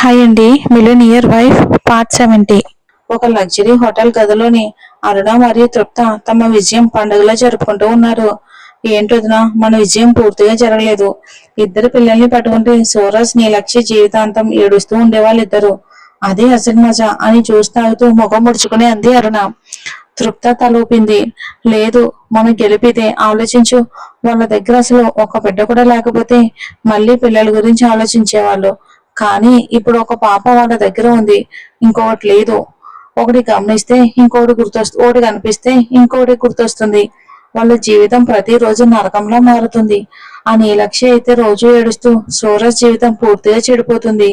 Hi అండి. Millionaire wife part 70. ఒక luxury hotel గదిలోని అరుణ మరియు తృప్త తమ విజయం పండుగలో జరుపుకుంటూ ఉన్నారు. ఏంటొదినా, మన విజయం పూర్తిగా జరగలేదు. ఇద్దరు పిల్లల్ని పట్టుకుంటే సూరజ్ నీలక్షి జీవితాంతం ఏడుస్తూ ఉండేవాళ్ళు ఇద్దరు. అదే అసలు మజా అని జ్యూస్ తాగుతూ ముఖం ముడుచుకుని అంది అరుణ. తృప్త తలూపింది. లేదు, మనం గెలిపితే ఆలోచించు. వాళ్ళ దగ్గర అసలు ఒక బిడ్డ కూడా లేకపోతే మళ్ళీ పిల్లల గురించి ఆలోచించేవాళ్ళు. కానీ ఇప్పుడు ఒక పాప వాళ్ళ దగ్గర ఉంది, ఇంకొకటి లేదు. ఒకటి గమనిస్తే ఒకటి కనిపిస్తే ఇంకొకటి గుర్తొస్తుంది. వాళ్ళ జీవితం ప్రతిరోజు నరకంలా మారుతుంది. ఆ నీలక్షి అయితే రోజు ఏడుస్తూ సూరజ్ జీవితం పూర్తిగా చెడిపోతుంది.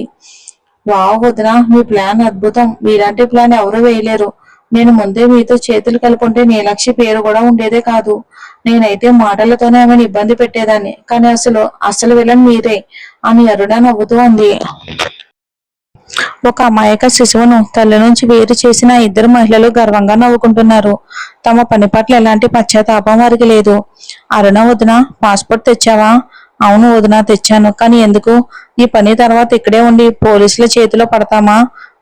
వావ్ వదిన, మీ ప్లాన్ అద్భుతం. మీలాంటి ప్లాన్ ఎవరూ వేయలేరు. నేను ముందే మీతో చేతులు కలుపుంటే నీలక్షి పేరు కూడా ఉండేదే కాదు. నేనైతే మాటలతోనే ఆమెను ఇబ్బంది పెట్టేదాన్ని, కానీ అసలు విలన్ మీరే అని అరుణ నవ్వుతూ అంది. ఒక అమాయక శిశువును తల్లి నుంచి వేరు చేసిన ఇద్దరు మహిళలు గర్వంగా నవ్వుకుంటున్నారు. తమ పని పట్ల ఎలాంటి పశ్చాత్తాపం వారికి లేదు. అరుణ వదిన, పాస్పోర్ట్ తెచ్చావా? అవును వదిన, తెచ్చాను. కానీ ఎందుకు? ఈ పని తర్వాత ఇక్కడే ఉండి పోలీసుల చేతిలో పడతామా?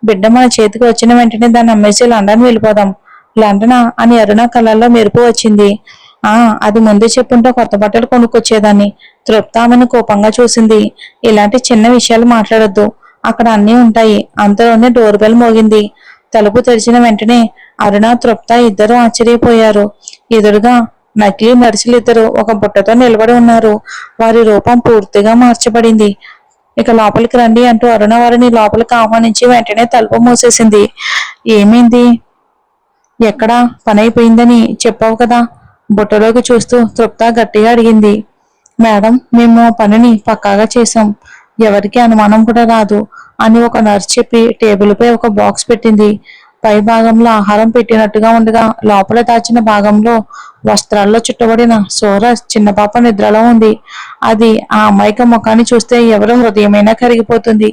బిడ్డ మన చేతికి వచ్చిన వెంటనే దాన్ని అమ్మేసి లండన్ వెళ్ళిపోదాం. లండనా అని అరుణ కళ్ళల్లో మెరుపు వచ్చింది. అది ముందే చెప్పుంటే కొత్త బట్టలు కొనుక్కొచ్చేదాన్ని. తృప్త ఆమెను కోపంగా చూసింది. ఇలాంటి చిన్న విషయాలు మాట్లాడొద్దు, అక్కడ అన్నీ ఉంటాయి. అంతలోనే డోర్ బెల్ మోగింది. తలుపు తెరిచిన వెంటనే అరుణ, తృప్త ఇద్దరు ఆశ్చర్యపోయారు. ఎదురుగా నకిలీ నర్సులిద్దరు ఒక బుట్టతో నిలబడి ఉన్నారు. వారి రూపం పూర్తిగా మార్చబడింది. ఇక లోపలికి రండి అంటూ అరుణ వారిని లోపలికి ఆహ్వానించి వెంటనే తలుపు మూసేసింది. ఏమైంది? ఎక్కడా పని అయిపోయిందని చెప్పావు కదా? బుట్టలోకి చూస్తూ తృప్త గట్టిగా అడిగింది. మేడం, మేము పనిని పక్కాగా చేశాం, ఎవరికి అనుమానం కూడా రాదు అని ఒక నర్స్ చెప్పి టేబుల్పై ఒక బాక్స్ పెట్టింది. పై భాగంలో ఆహారం పెట్టినట్టుగా ఉండగా లోపల దాచిన భాగంలో వస్త్రాల్లో చుట్టబడిన సూరజ్ చిన్న పాప నిద్రలో ఉంది. అది ఆ అమాయక ముఖాన్ని చూస్తే ఎవరి హృదయమైనా కరిగిపోతుంది.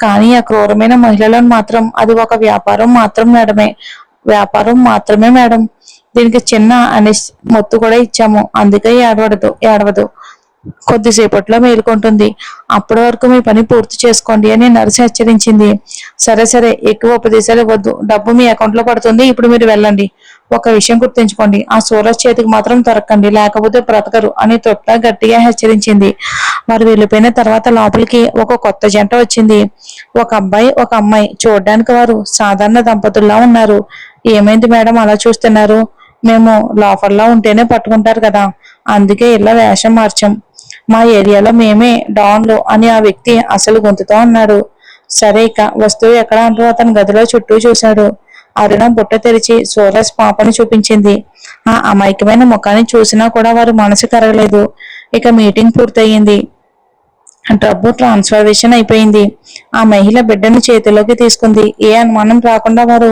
కానీ ఆ క్రూరమైన మహిళలను మాత్రం అది ఒక వ్యాపారం మాత్రమే మేడం. దీనికి చిన్న మొత్తు కూడా ఇచ్చాము, అందుకే ఏడవదు. కొద్దిసేపట్లో మేలుకుంటుంది. అప్పటి వరకు మీ పని పూర్తి చేసుకోండి అని నర్సు హెచ్చరించింది. సరే, ఎక్కువ ఉపదేశాలు ఇవ్వద్దు. డబ్బు మీ అకౌంట్ లో పడుతుంది. ఇప్పుడు మీరు వెళ్ళండి. ఒక విషయం గుర్తుంచుకోండి, ఆ సూరజ్ చేతికి మాత్రం దొరకండి, లేకపోతే బ్రతకరు అని తృప్త గట్టిగా హెచ్చరించింది. వారు వెళ్ళిపోయిన తర్వాత లోపలికి ఒక కొత్త జంట వచ్చింది. ఒక అబ్బాయి, ఒక అమ్మాయి. చూడడానికి వారు సాధారణ దంపతుల్లా ఉన్నారు. ఏమైంది మేడం అలా చూస్తున్నారు? మేము లోఫర్లా ఉంటేనే పట్టుకుంటారు కదా, అందుకే ఇలా వేషం మార్చాం. మా ఏరియాలో మేమే డాన్లు అని ఆ వ్యక్తి అసలు గొంతుతో అన్నాడు. సరే, ఇక వస్తువు ఎక్కడ అంటూ అతని గదిలో చుట్టూ చూశాడు. అరుణ బుట్ట తెరిచి సూరజ్ పాపని చూపించింది. ఆ అమాయకమైన ముఖాన్ని చూసినా కూడా వారి మనసు కరగలేదు. ఇక మీటింగ్ పూర్తయింది. డబ్బు ట్రాన్స్ఫర్వేషన్ అయిపోయింది. ఆ మహిళ బిడ్డను చేతిలోకి తీసుకుంది. ఏ అనుమానం రాకుండా వారు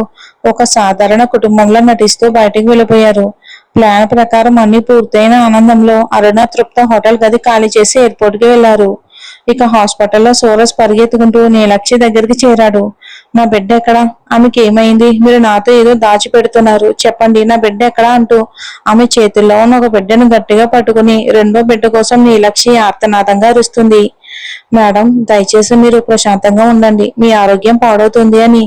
ఒక సాధారణ కుటుంబంలో నటిస్తూ బయటికి వెళ్ళిపోయారు. ప్లాన్ ప్రకారం అన్ని పూర్తయిన ఆనందంలో అరుణ, తృప్త హోటల్ గది ఖాళీ చేసి ఎయిర్పోర్ట్ కి వెళ్లారు. ఇక హాస్పిటల్లో సూరజ్ పరిగెత్తుకుంటూ నీలక్షి దగ్గరికి చేరాడు. నా బిడ్డ ఎక్కడా? ఆమెకి ఏమైంది? మీరు నాతో ఏదో దాచిపెడుతున్నారు, చెప్పండి, నా బిడ్డ ఎక్కడా అంటూ ఆమె చేతుల్లో ఉన్న ఒక బిడ్డను గట్టిగా పట్టుకుని రెండో బిడ్డ కోసం నీలక్షి ఆర్తనాదంగా అరుస్తుంది. మేడం, దయచేసి మీరు ప్రశాంతంగా ఉండండి, మీ ఆరోగ్యం పాడవుతుంది అని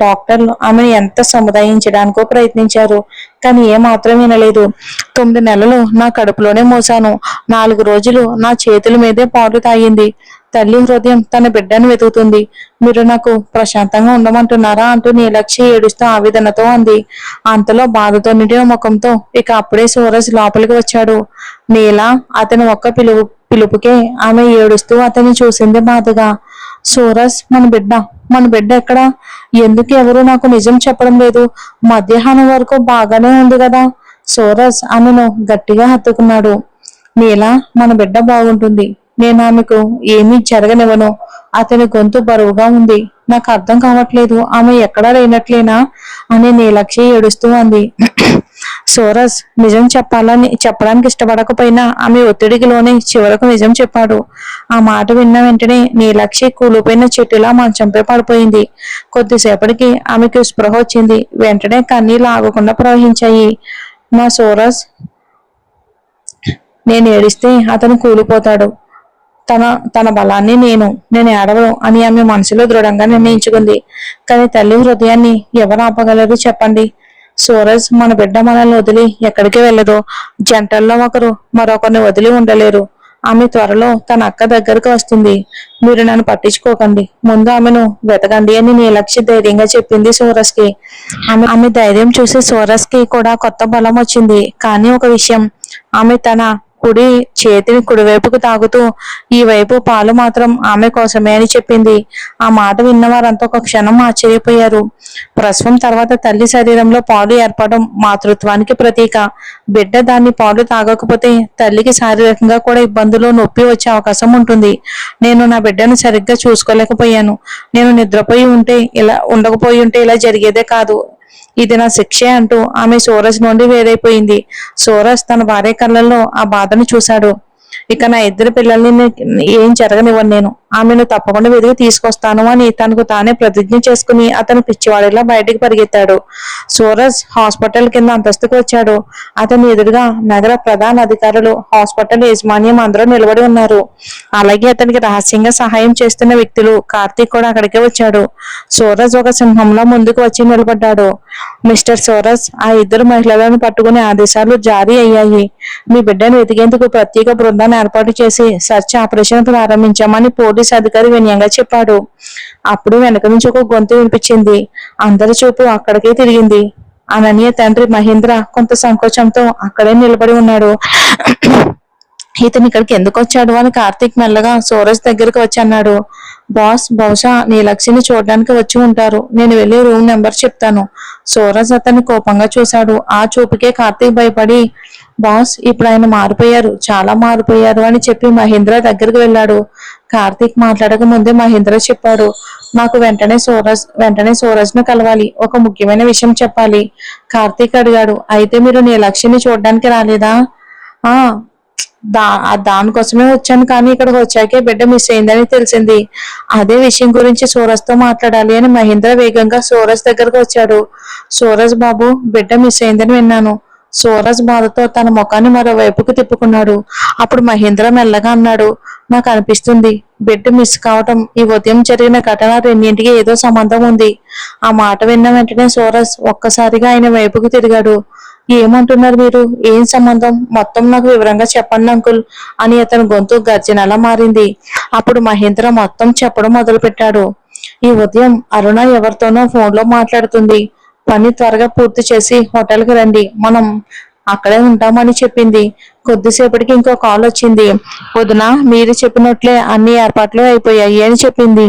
డాక్టర్లు ఆమెను ఎంత సముదాయించడానికో ప్రయత్నించారు. కానీ ఏమాత్రం వినలేదు. 9 నెలలు నా కడుపులోనే మోసాను. 4 రోజులు నా చేతుల మీదే పాలు తాగింది. తల్లి హృదయం తన బిడ్డను వెతుకుతుంది. మీరు నాకు ప్రశాంతంగా ఉండమంటున్నారా అంటూ నీలక్షి ఏడుస్తూ ఆవేదనతో అంది. అంతలో బాధతో నిండిన ముఖంతో ఇక అప్పుడే సూరజ్ లోపలికి వచ్చాడు. నీల, అతని ఒక్క పిలుపుకే ఆమె ఏడుస్తూ అతన్ని చూసింది బాధగా. సూరజ్, మన బిడ్డ ఎక్కడా? ఎందుకు ఎవరు నాకు నిజం చెప్పడం లేదు? మధ్యాహ్నం వరకు బాగానే ఉంది కదా? సూరజ్ ఆమెను గట్టిగా హత్తుకున్నాడు. నీల, మన బిడ్డ బాగుంటుంది, నేను ఆమెకు ఏమీ జరగనివ్వను. అతని గొంతు బరువుగా ఉంది. నాకు అర్థం కావట్లేదు, ఆమె ఎక్కడా లేనట్లేనా అని నీలక్షి ఏడుస్తూ అంది. సూరజ్ నిజం చెప్పడానికి ఇష్టపడకపోయినా ఆమె ఒత్తిడికి లోనే చివరకు నిజం చెప్పాడు. ఆ మాట విన్న వెంటనే నీలక్షి కూలిపోయిన చెట్టులా మంచంపై పడిపోయింది. కొద్దిసేపటికి ఆమెకు స్పృహ వచ్చింది. వెంటనే కన్నీళ్లు ఆగకుండా ప్రవహించాయి. నా సూరజ్, నేను ఏడిస్తే అతను కూలిపోతాడు. తన తన బలాన్ని నేను ఏడవను అని ఆమె మనసులో దృఢంగా నిర్ణయించుకుంది. కానీ తల్లి హృదయాన్ని ఎవరు ఆపగలరు చెప్పండి? సూరజ్ మన బిడ్డ మనల్ని వదిలి ఎక్కడికి వెళ్ళదు. జంటల్లో ఒకరు మరొకరిని వదిలి ఉండలేరు. ఆమె త్వరలో తన అక్క దగ్గరకు వస్తుంది. మీరు నన్ను పట్టించుకోకండి, ముందు ఆమెను వెతకండి అని నీలక్షి ధైర్యంగా చెప్పింది సూరజ్కి. ఆమె ధైర్యం చూసి సూరజ్కి కూడా కొత్త బలం వచ్చింది. కానీ ఒక విషయం, ఆమె తన కుడి చేతిని కుడివైపుకు తాగుతూ ఈ వైపు పాలు మాత్రం ఆమె కోసమే అని చెప్పింది. ఆ మాట విన్న వారంతా ఒక క్షణం ఆశ్చర్యపోయారు. ప్రసవం తర్వాత తల్లి శరీరంలో పాలు ఏర్పడడం మాతృత్వానికి ప్రతీక. బిడ్డ దాన్ని పాలు తాగకపోతే తల్లికి శారీరకంగా కూడా ఇబ్బందులు, నొప్పి వచ్చే అవకాశం ఉంటుంది. నేను నా బిడ్డను సరిగ్గా చూసుకోలేకపోయాను. నేను నిద్రపోయి ఉంటే ఇలా ఉండకపోయి ఉంటే ఇలా జరిగేదే కాదు. ఇది నా శిక్షే అంటూ ఆమె సూరజ్ నుండి వేరైపోయింది. సూరజ్ తన భార్య కళ్ళల్లో ఆ బాధను చూశాడు. ఇక నా ఇద్దరు పిల్లల్ని ఏం జరగనివ్వను, నేను ఆమెను తప్పకుండా వెతికి తీసుకొస్తాను అని తనకు తానే ప్రతిజ్ఞ చేసుకుని అతను పిచ్చివాడిలా బయటికి పరిగెత్తాడు. సూరజ్ హాస్పిటల్ కింద అంతస్తుకు వచ్చాడు. అతని ఎదురుగా నగర ప్రధాన అధికారులు, హాస్పిటల్ యాజమాన్యం అందరూ నిలబడి ఉన్నారు. అలాగే అతనికి రహస్యంగా సహాయం చేస్తున్న వ్యక్తులు. కార్తీక్ కూడా అక్కడికే వచ్చాడు. సూరజ్ ఒక సింహంలో ముందుకు వచ్చి నిలబడ్డాడు. మిస్టర్ సూరజ్, ఆ ఇద్దరు మహిళలను పట్టుకునే ఆదేశాలు జారీ అయ్యాయి. మీ బిడ్డను వెతికేందుకు ప్రత్యేక బృందాన్ని ఏర్పాటు చేసి సెర్చ్ ఆపరేషన్ ప్రారంభించామని పోలీస్ అధికారి వినయంగా చెప్పాడు. అప్పుడు వెనక నుంచి ఒక గొంతు వినిపించింది. అందరి చూపు అక్కడికే తిరిగింది. అనన్య తండ్రి మహేంద్ర కొంత సంకోచంతో అక్కడే నిలబడి ఉన్నాడు. ఇతను ఇక్కడికి ఎందుకు వచ్చాడు అని కార్తీక్ మెల్లగా సూరజ్ దగ్గరికి వచ్చి అన్నాడు. బాస్, బహుశా నీలక్షిని చూడడానికి వచ్చి ఉంటారు. నేను వెళ్ళి రూమ్ నెంబర్ చెప్తాను. సూరజ్ అతన్ని కోపంగా చూశాడు. ఆ చూపుకే కార్తీక్ భయపడి, బాస్, ఇప్పుడు ఆయన మారిపోయారు, చాలా మారిపోయారు అని చెప్పి మహేంద్ర దగ్గరికి వెళ్ళాడు. కార్తీక్ మాట్లాడక ముందే మహేంద్ర చెప్పాడు. నాకు వెంటనే సూరజ్ ను కలవాలి, ఒక ముఖ్యమైన విషయం చెప్పాలి. కార్తీక్ అడిగాడు. అయితే మీరు నీలక్షిని చూడడానికి రాలేదా? ఆ దానికోసమే వచ్చాను, కానీ ఇక్కడికి వచ్చాకే బిడ్డ మిస్ అయిందని తెలిసింది. అదే విషయం గురించి సూరజ్ తో మాట్లాడాలి అని మహేంద్ర వేగంగా సూరజ్ దగ్గరకు వచ్చాడు. సూరజ్ బాబు, బిడ్డ మిస్ అయిందని విన్నాను. సూరజ్ బాధతో తన ముఖాన్ని మరోవైపుకు తిప్పుకున్నాడు. అప్పుడు మహేంద్ర మెల్లగా అన్నాడు. నాకు అనిపిస్తుంది బిడ్డ మిస్ కావటం, ఈ ఉదయం జరిగిన ఘటన రెండింటికి ఏదో సంబంధం ఉంది. ఆ మాట విన్న వెంటనే సూరజ్ ఒక్కసారిగా ఆయన వైపుకు తిరిగాడు. ఏమంటున్నారు మీరు? ఏం సంబంధం? మొత్తం నాకు వివరంగా చెప్పండి అంకుల్ అని అతని గొంతు గర్జనలా మారింది. అప్పుడు మహేంద్ర మొత్తం చెప్పడం మొదలు పెట్టాడు. ఈ ఉదయం అరుణ ఎవరితోనో ఫోన్లో మాట్లాడుతుంది. పని త్వరగా పూర్తి చేసి హోటల్కి రండి, మనం అక్కడే ఉంటామని చెప్పింది. కొద్దిసేపటికి ఇంకో కాల్ వచ్చింది. వదిన, మీరు చెప్పినట్లే అన్ని ఏర్పాట్లు అయిపోయాయి అని చెప్పింది.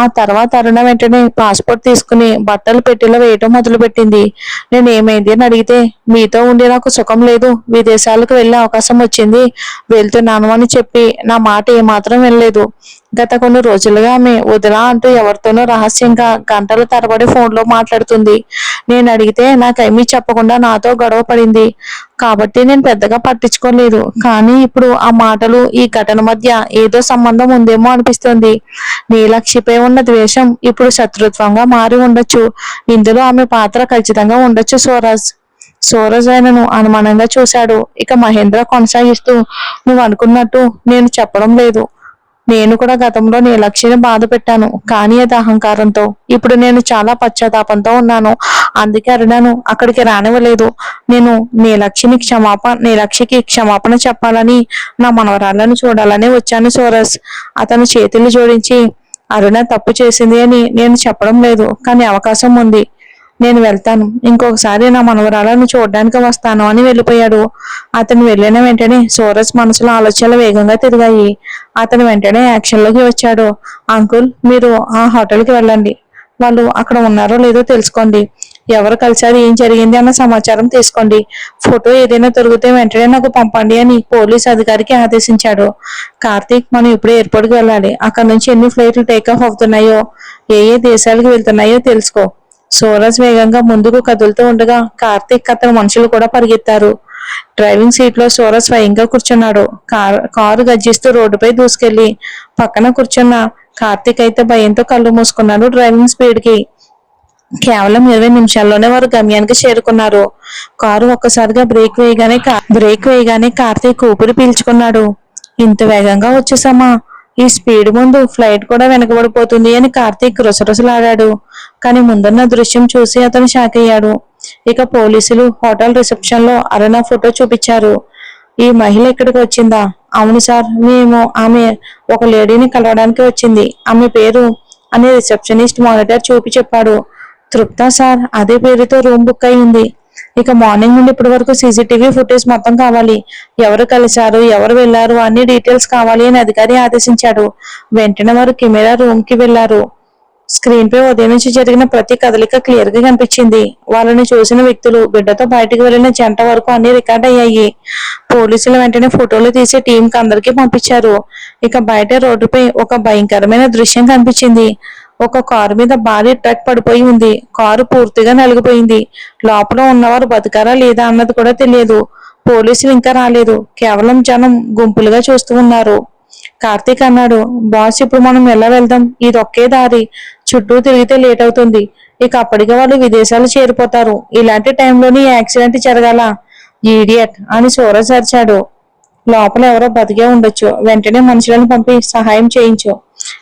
ఆ తర్వాత అరుణ వెంటనే పాస్పోర్ట్ తీసుకుని బట్టలు పెట్టిలో వేయటం మొదలు పెట్టింది. నేను ఏమైంది అని అడిగితే, మీతో ఉండి నాకు సుఖం లేదు, విదేశాలకు వెళ్ళే అవకాశం వచ్చింది, వెళ్తున్నాను అని చెప్పి నా మాట ఏమాత్రం వినలేదు. గత కొన్ని రోజులుగా ఆమె వదిన అంటూ ఎవరితోనో రహస్యంగా గంటల తరబడి ఫోన్లో మాట్లాడుతుంది. నేను అడిగితే నాకేమీ చెప్పకుండా నాతో గొడవ పడింది. కాబట్టి నేను పెద్దగా పట్టించుకోలేదు. కానీ ఇప్పుడు ఆ మాటలు, ఈ ఘటన మధ్య ఏదో సంబంధం ఉందేమో అనిపిస్తుంది. నీలక్షిపై ఉన్న ద్వేషం ఇప్పుడు శత్రుత్వంగా మారి ఉండొచ్చు. ఇందులో ఆమె పాత్ర ఖచ్చితంగా ఉండొచ్చు. సూరజ్ ఆయనను అనుమానంగా చూశాడు. ఇక మహేంద్ర కొనసాగిస్తూ, నువ్వు అనుకున్నట్టు నేను చెప్పడం లేదు. నేను కూడా గతంలో నీలక్షిని బాధ పెట్టాను, కానీ అది అహంకారంతో. ఇప్పుడు నేను చాలా పశ్చాత్తాపంతో ఉన్నాను. అందుకే అరుణను అక్కడికి రానివ్వలేదు. నేను నీలక్షికి క్షమాపణ చెప్పాలని, నా మనవరాలను చూడాలని వచ్చాను సూరజ్. అతను చేతులు జోడించి, అరుణ తప్పు చేసింది అని నేను చెప్పడం లేదు, కానీ అవకాశం ఉంది. నేను వెళ్తాను, ఇంకొకసారి నా మనవరాలను చూడడానికి వస్తాను అని వెళ్ళిపోయాడు. అతను వెళ్ళిన వెంటనే సూరజ్ మనసులో ఆలోచనలు వేగంగా తిరిగాయి. అతను వెంటనే యాక్షన్లోకి వచ్చాడు. అంకుల్, మీరు ఆ హోటల్కి వెళ్ళండి, వాళ్ళు అక్కడ ఉన్నారో లేదో తెలుసుకోండి, ఎవరు కలిసారు, ఏం జరిగింది అన్న సమాచారం తీసుకోండి, ఫోటో ఏదైనా దొరికితే వెంటనే నాకు పంపండి అని పోలీస్ అధికారికి ఆదేశించాడు. కార్తీక్, మనం ఇప్పుడు ఎయిర్పోర్ట్కి వెళ్ళాలి, అక్కడ నుంచి ఎన్ని ఫ్లైట్లు టేకాఫ్ అవుతున్నాయో, ఏ ఏ దేశాలకు వెళ్తున్నాయో తెలుసుకో. సూరజ్ వేగంగా ముందుకు కదులుతూ ఉండగా కార్తీక్ అతని మనుషులు కూడా పరిగెత్తారు. డ్రైవింగ్ సీట్ లో సూరజ్ స్వయంగా కూర్చున్నాడు. కారు గర్జిస్తూ రోడ్డుపై దూసుకెళ్లి పక్కన కూర్చున్న కార్తీక్ అయితే భయంతో కళ్ళు మూసుకున్నాడు. డ్రైవింగ్ స్పీడ్ కి కేవలం 20 నిమిషాల్లోనే వారు గమ్యానికి చేరుకున్నారు. కారు ఒక్కసారిగా బ్రేక్ వేయగానే కార్తీక్ ఊపిరి పీల్చుకున్నాడు. ఇంత వేగంగా వచ్చేసామా? ఈ స్పీడ్ ముందు ఫ్లైట్ కూడా వెనకబడిపోతుంది అని కార్తీక్ రుసరుసలాడాడు. కానీ ముందున్న దృశ్యం చూసి అతను షాక్ అయ్యాడు. ఇక పోలీసులు హోటల్ రిసెప్షన్ లో అరుణ ఫోటో చూపించారు. ఈ మహిళ ఇక్కడికి వచ్చిందా? అవును సార్, మేము ఆమె ఒక లేడీని కలవడానికి వచ్చింది. ఆమె పేరు అని రిసెప్షనిస్ట్ మానిటర్ చూపి చెప్పాడు. తృప్త సార్, అదే పేరుతో రూమ్ బుక్ అయింది. ఇక మార్నింగ్ నుండి ఇప్పటి వరకు సీసీటీవీ ఫుటేజ్ మొత్తం కావాలి. ఎవరు కలిశారు, ఎవరు వెళ్లారు అన్ని డీటెయిల్స్ కావాలి అని అధికారి ఆదేశించాడు. వెంటనే వారు కెమెరా రూమ్ కి వెళ్లారు. స్క్రీన్ పై ఉదయం నుంచి జరిగిన ప్రతి కదలిక క్లియర్ గా కనిపించింది. వాళ్ళని చూసిన వ్యక్తులు, బిడ్డతో బయటకు వెళ్లిన జంట వరకు అన్ని రికార్డ్ అయ్యాయి. పోలీసులు వెంటనే ఫోటోలు తీసి టీం కి అందరికీ పంపించారు. ఇక బయట రోడ్డుపై ఒక భయంకరమైన దృశ్యం కనిపించింది. ఒక కారు మీద భారీ ట్రక్ పడిపోయి ఉంది. కారు పూర్తిగా నలిగిపోయింది. లోపల ఉన్నవారు బతికారా లేదా అన్నది కూడా తెలియదు. పోలీసులు ఇంకా రాలేదు. కేవలం జనం గుంపులుగా చూస్తూ ఉన్నారు. కార్తీక్ అన్నాడు, బాస్, ఇప్పుడు మనం ఎలా వెళ్దాం? ఇది ఒకే దారి, చుట్టూ తిరిగితే లేట్ అవుతుంది. ఇక అప్పటికే వాళ్ళు విదేశాలు చేరిపోతారు. ఇలాంటి టైంలోని యాక్సిడెంట్ జరగాల? ఈడియట్ అని సూరజ్ అరిచాడు. లోపల ఎవరో బతికే ఉండొచ్చు. వెంటనే మనుషులను పంపి సహాయం చేయించు.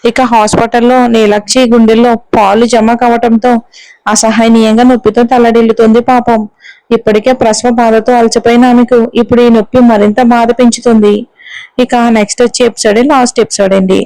ఇక హాస్పిటల్లో నీలక్షి గుండెల్లో పాలు జమ కావటంతో అసహనీయంగా నొప్పితో తల్లడిల్లుతుంది. పాపం, ఇప్పటికే ప్రసవ బాధతో అలసిపోయిన ఆమెకు ఇప్పుడు ఈ నొప్పి మరింత బాధ పెంచుతుంది. ఇక నెక్స్ట్ వచ్చే ఎపిసోడ్ లాస్ట్ ఎపిసోడ్ అండి.